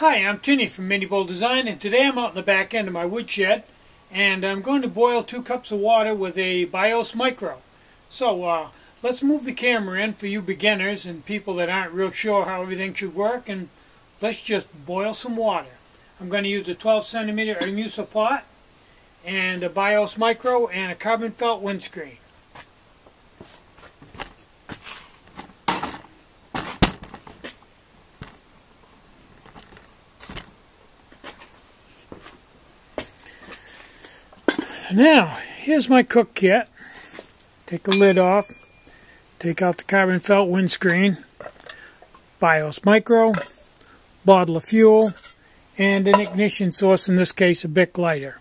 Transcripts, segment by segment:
Hi, I'm Tinny from minibulldesign, and today I'm out in the back end of my woodshed, and I'm going to boil 2 cups of water with a BIOS micro. So let's move the camera in for you beginners and people that aren't real sure how everything should work, and let's just boil some water. I'm going to use a 12 centimeter Musa pot and a BIOS micro and a carbon felt windscreen. Now, here's my cook kit. Take the lid off, take out the carbon felt windscreen, BIOS micro, bottle of fuel, and an ignition source, in this case a Bic lighter.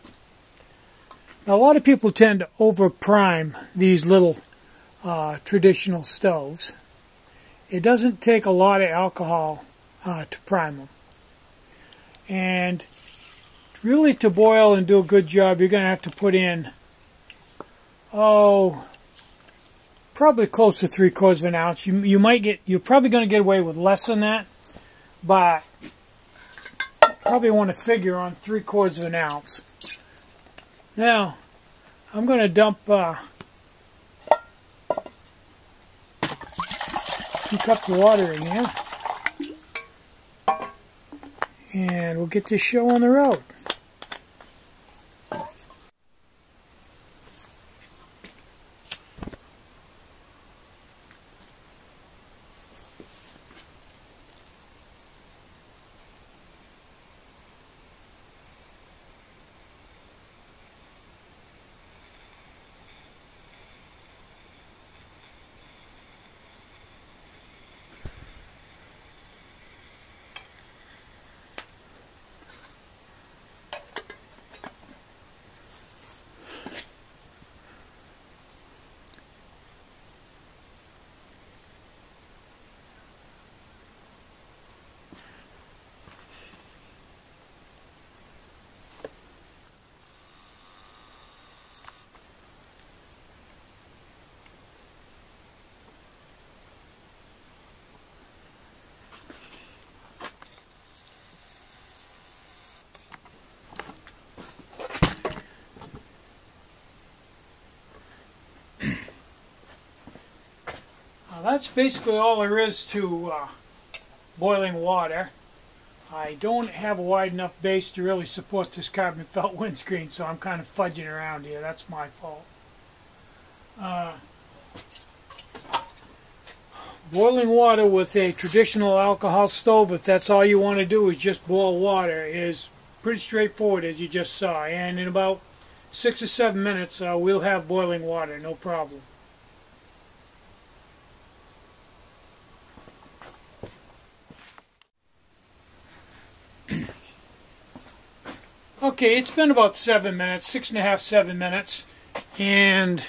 Now, a lot of people tend to over-prime these little traditional stoves. It doesn't take a lot of alcohol to prime them. And really, to boil and do a good job, you're going to have to put in, probably close to 3/4 of an ounce. You're probably going to get away with less than that, but probably want to figure on 3/4 of an ounce. Now, I'm going to dump 2 cups of water in here, and we'll get this show on the road. That's basically all there is to boiling water. I don't have a wide enough base to really support this carbon felt windscreen, so I'm kind of fudging around here. That's my fault. Boiling water with a traditional alcohol stove, if that's all you want to do is just boil water, is pretty straightforward, as you just saw. And in about 6 or 7 minutes, we'll have boiling water, no problem. Okay, it's been about 7 minutes, 6.5, 7 minutes, and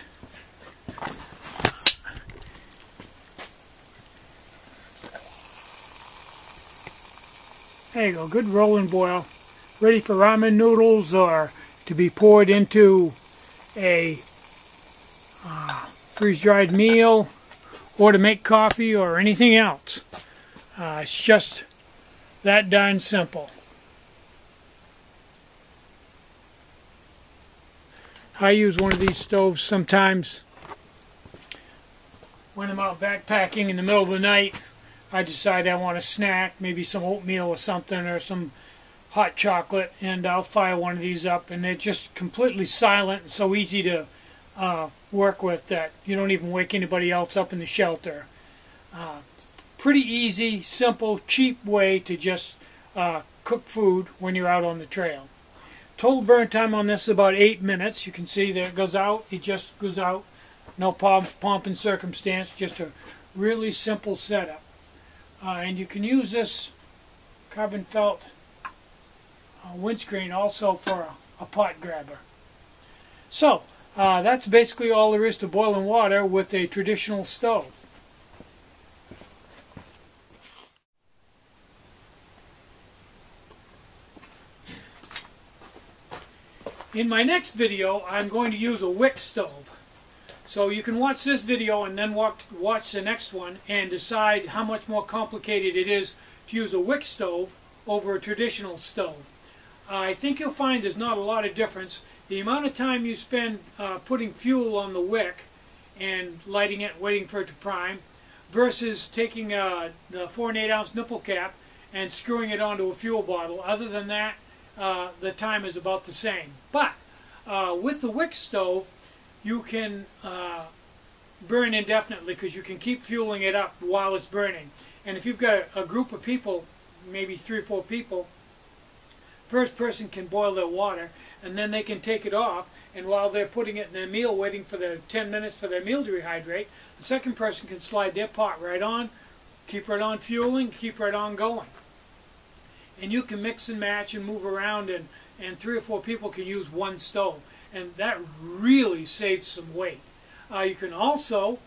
there you go, good rolling boil, ready for ramen noodles or to be poured into a freeze-dried meal or to make coffee or anything else. It's just that darn simple. I use one of these stoves sometimes when I'm out backpacking in the middle of the night. I decide I want a snack, maybe some oatmeal or something, or some hot chocolate, and I'll fire one of these up, and they're just completely silent and so easy to work with that you don't even wake anybody else up in the shelter. Pretty easy, simple, cheap way to just cook food when you're out on the trail. Total burn time on this is about 8 minutes. You can see there it goes out. It just goes out. No pomp and circumstance. Just a really simple setup. And you can use this carbon felt windscreen also for a pot grabber. So, that's basically all there is to boiling water with a traditional stove. In my next video, I'm going to use a wick stove. So you can watch this video and then watch the next one and decide how much more complicated it is to use a wick stove over a traditional stove. I think you'll find there's not a lot of difference. The amount of time you spend putting fuel on the wick and lighting it, waiting for it to prime, versus taking the 4 1/8 ounce nipple cap and screwing it onto a fuel bottle. Other than that, the time is about the same. But with the wick stove, you can burn indefinitely because you can keep fueling it up while it's burning. And if you've got a group of people, maybe 3 or 4 people, first person can boil their water and then they can take it off, and while they're putting it in their meal, waiting for the 10 minutes for their meal to rehydrate, the second person can slide their pot right on, keep right on fueling, keep right on going. And you can mix and match and move around, and 3 or 4 people can use one stove, and that really saves some weight. You can also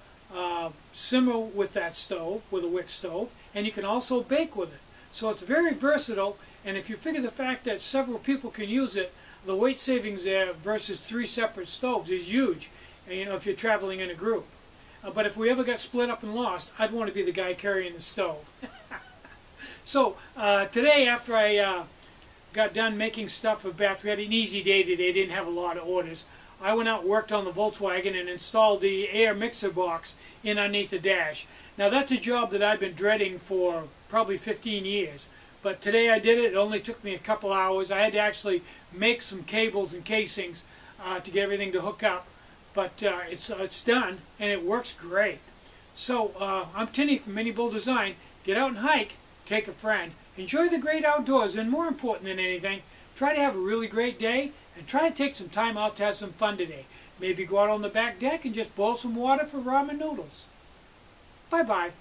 simmer with that stove, with a wick stove, and you can also bake with it. So it's very versatile, and if you figure the fact that several people can use it, the weight savings there versus 3 separate stoves is huge, you know, if you're traveling in a group. But if we ever got split up and lost, I'd want to be the guy carrying the stove. So today, after I got done making stuff for Beth, we had an easy day today, didn't have a lot of orders. I went out and worked on the Volkswagen and installed the air mixer box in underneath the dash. Now that's a job that I've been dreading for probably 15 years. But today I did it. It only took me a couple hours. I had to actually make some cables and casings to get everything to hook up. But it's done, and it works great. So I'm Tinny from minibulldesign. Get out and hike. Take a friend. Enjoy the great outdoors, and more important than anything, try to have a really great day, and try to take some time out to have some fun today. Maybe go out on the back deck and just boil some water for ramen noodles. Bye-bye.